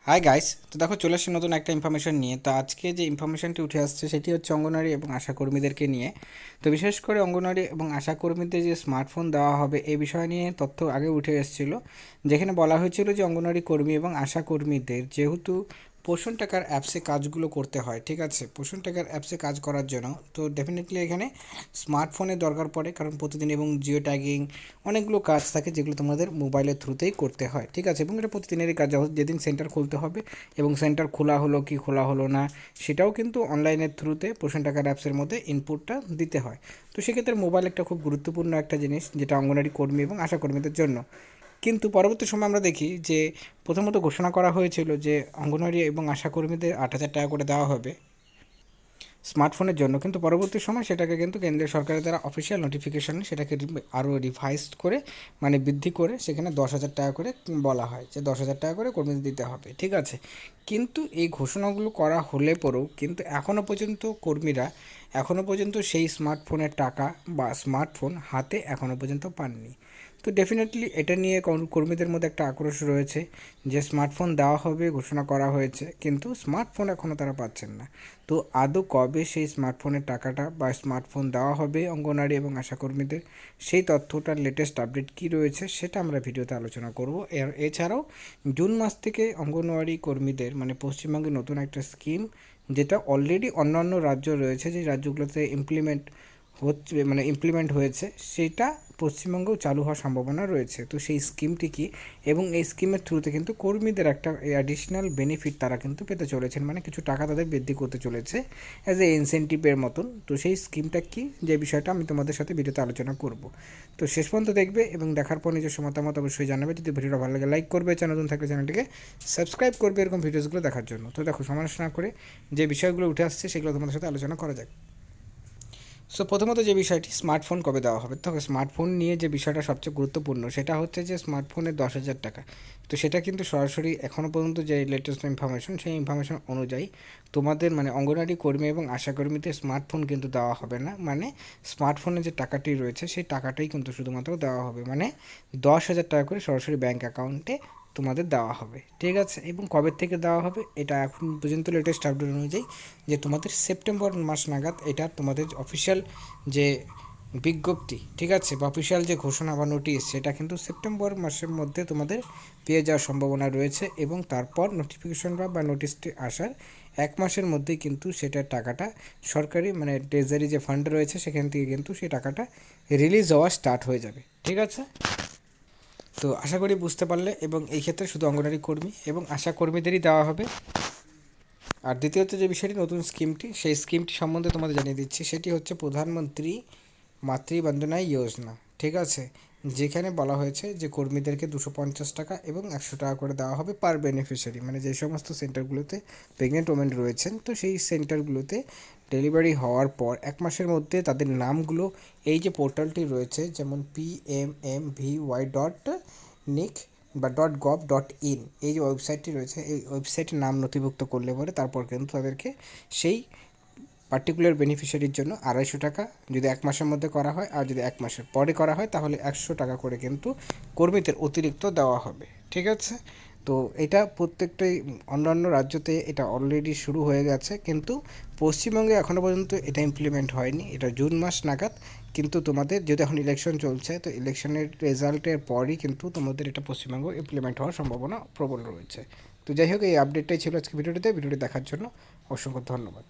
Hi guys, তো দেখো চলে আসছে নতুন একটা ইনফরমেশন নিয়ে। তো আজকে যে ইনফরমেশনটি উঠে আসছে সেটি হচ্ছে অঙ্গনওয়াড়ি এবং আশাকর্মীদেরকে নিয়ে। তো বিশেষ করে অঙ্গনওয়াড়ি এবং আশাকর্মীদের যে স্মার্টফোন দেওয়া হবে এই বিষয় নিয়ে তথ্য আগে উঠে এসেছিল, যেখানে বলা হয়েছিল যে অঙ্গনওয়াড়ি কর্মী এবং আশাকর্মীদের যেহেতু পোষণ টাকার অ্যাপসে কাজগুলো করতে হয়, ঠিক আছে, পোষণ টাকার অ্যাপসে কাজ করার জন্য তো ডেফিনেটলি এখানে স্মার্টফোনের দরকার পড়ে, কারণ প্রতিদিন এবং জিও ট্যাগিং অনেকগুলো কাজ থাকে যেগুলো তোমাদের মোবাইলের থ্রুতেই করতে হয়, ঠিক আছে, এবং এটা প্রতিদিনেরই কাজ। যেদিন সেন্টার খুলতে হবে এবং সেন্টার খোলা হলো কি খোলা হলো না সেটাও কিন্তু অনলাইনের থ্রুতে পোষণ টাকার অ্যাপসের মধ্যে ইনপুটটা দিতে হয়। তো সেক্ষেত্রে মোবাইল একটা খুব গুরুত্বপূর্ণ একটা জিনিস, যেটা অঙ্গনওয়াড়ি কর্মী এবং আশাকর্মীদের জন্য। কিন্তু পরবর্তী সময় আমরা দেখি যে প্রথমত ঘোষণা করা হয়েছিল যে অঙ্গনওয়াড়ি এবং আশাকর্মীদের 8,000 টাকা করে দেওয়া হবে স্মার্টফোনের জন্য, কিন্তু পরবর্তী সময় সেটাকে কিন্তু কেন্দ্রীয় সরকারের দ্বারা অফিসিয়াল নোটিফিকেশনে সেটাকে আরও রিভাইজ করে, মানে বৃদ্ধি করে সেখানে 10,000 টাকা করে বলা হয় যে 10,000 টাকা করে কর্মীদের দিতে হবে, ঠিক আছে। কিন্তু এই ঘোষণাগুলো করা হলে পরেও কিন্তু এখনও পর্যন্ত কর্মীরা এখনও পর্যন্ত সেই স্মার্টফোনের টাকা বা স্মার্টফোন হাতে এখনও পর্যন্ত পাননি। তো ডেফিনেটলি এটা নিয়ে কর্মীদের মধ্যে একটা আক্রোশ রয়েছে যে স্মার্টফোন দেওয়া হবে ঘোষণা করা হয়েছে, কিন্তু স্মার্টফোন এখনও তারা পাচ্ছেন না। তো আদৌ কবে সেই স্মার্টফোনের টাকাটা বা স্মার্টফোন দেওয়া হবে অঙ্গনওয়াড়ি এবং আশাকর্মীদের, সেই তথ্যটার লেটেস্ট আপডেট কী রয়েছে সেটা আমরা ভিডিওতে আলোচনা করব। এছাড়াও জুন মাস থেকে অঙ্গনওয়াড়ি কর্মীদের মানে পশ্চিমবঙ্গে নতুন একটা স্কিম, যেটা অলরেডি অন্যান্য রাজ্য রয়েছে যে রাজ্যগুলোতে ইমপ্লিমেন্ট হয়েছে, সেটা পশ্চিমবঙ্গেও চালু হওয়ার সম্ভাবনা রয়েছে। তো সেই স্কিমটি কি, এবং এই স্কিমের থ্রুতে কিন্তু কর্মীদের একটা অ্যাডিশনাল বেনিফিট তারা কিন্তু পেতে চলেছেন, মানে কিছু টাকা তাদের বৃদ্ধি করতে চলেছে অ্যাজ এ ইনসেন্টিভের মতন। তো সেই স্কিমটা কি, যে বিষয়টা আমি তোমাদের সাথে ভিডিওতে আলোচনা করব। তো শেষ পর্যন্ত দেখবে এবং দেখার পর নিজস্ব মতামত অবশ্যই জানাবে। যদি ভিডিওটা ভালো লাগে লাইক করবে, চ্যানেল নতুন থাকলে চ্যানেলটিকে সাবস্ক্রাইব করবে এরকম ভিডিওসগুলো দেখার জন্য। তো দেখো সমালোচনা করে যে বিষয়গুলো উঠে আসছে সেগুলো তোমাদের সাথে আলোচনা করা যাক। সো প্রথমত যে বিষয়টি, স্মার্টফোন কবে দেওয়া হবে, তো স্মার্টফোন নিয়ে যে বিষয়টা সবচেয়ে গুরুত্বপূর্ণ সেটা হচ্ছে যে স্মার্টফোনের 10,000 টাকা। তো সেটা কিন্তু সরাসরি এখনও পর্যন্ত যে লেটেস্ট ইনফরমেশন সেই ইনফরমেশন অনুযায়ী তোমাদের মানে অঙ্গনওয়াড়ি কর্মী এবং আশাকর্মীদের স্মার্টফোন কিন্তু দেওয়া হবে না। মানে স্মার্টফোনের যে টাকাটি রয়েছে সেই টাকাটাই কিন্তু শুধুমাত্র দেওয়া হবে, মানে 10,000 টাকা করে সরাসরি ব্যাঙ্ক অ্যাকাউন্টে তোমাদের দেওয়া হবে, ঠিক আছে। এবং কবে থেকে দেওয়া হবে এটা এখন পর্যন্ত লেটেস্ট আপডেট অনুযায়ী যে তোমাদের সেপ্টেম্বর মাস নাগাদ এটা তোমাদের অফিসিয়াল যে বিজ্ঞপ্তি, ঠিক আছে, বা অফিসিয়াল যে ঘোষণা বা নোটিশ সেটা কিন্তু সেপ্টেম্বর মাসের মধ্যে তোমাদের পেয়ে যাওয়ার সম্ভাবনা রয়েছে। এবং তারপর নোটিফিকেশন বা নোটিশটি আসার 1 মাসের মধ্যেই কিন্তু সেটার টাকাটা সরকারি মানে ট্রেজারি যে ফান্ড রয়েছে সেখান থেকে কিন্তু সেই টাকাটা রিলিজ হওয়া স্টার্ট হয়ে যাবে, ঠিক আছে। তো আশা করি বুঝতে পারলে, এবং এই ক্ষেত্রে শুধু অঙ্গনওয়াড়ি কর্মী এবং আশা কর্মীদেরই দেওয়া হবে। আর দ্বিতীয়ত যে বিষয়টি, নতুন স্কিমটি, সেই স্কিমটি সম্বন্ধে তোমাদের জানিয়ে দিচ্ছি। সেটি হচ্ছে প্রধানমন্ত্রী মাতৃবন্দনা যোজনা, ঠিক আছে, যেখানে বলা হয়েছে যে কর্মীদেরকে 250 টাকা এবং 100 টাকা করে দেওয়া হবে পার বেনিফিশিয়ারি, মানে যে সমস্ত সেন্টারগুলোতে প্রেগনেন্ট ওমেন রয়েছেন, তো সেই সেন্টারগুলোতে ডেলিভারি হওয়ার পর 1 মাসের মধ্যে তাদের নামগুলো এই যে পোর্টালটি রয়েছে, যেমন PMMVY.nic বা .gov.in, এই যে ওয়েবসাইটটি রয়েছে এই ওয়েবসাইটে নাম নথিভুক্ত করলে পরে তারপর কিন্তু তাদেরকে সেই পার্টিকুলার বেনিফিশিয়ারির জন্য 250 টাকা যদি 1 মাসের মধ্যে করা হয়, আর যদি 1 মাসের পরে করা হয় তাহলে 100 টাকা করে কিন্তু কর্মীদের অতিরিক্ত দেওয়া হবে, ঠিক আছে। তো এটা প্রত্যেকটাই অন্যান্য রাজ্যতে এটা অলরেডি শুরু হয়ে গেছে, কিন্তু পশ্চিমবঙ্গে এখনও পর্যন্ত এটা ইমপ্লিমেন্ট হয়নি। এটা জুন মাস নাগাদ, কিন্তু তোমাদের যেহেতু এখন ইলেকশন চলছে তো ইলেকশনের রেজাল্টের পরই কিন্তু তোমাদের এটা পশ্চিমবঙ্গ ইমপ্লিমেন্ট হওয়ার সম্ভাবনা প্রবল রয়েছে। তো যাই হোক, এই আপডেটটাই ছিল আজকে ভিডিওটি দেখার জন্য অসংখ্য ধন্যবাদ।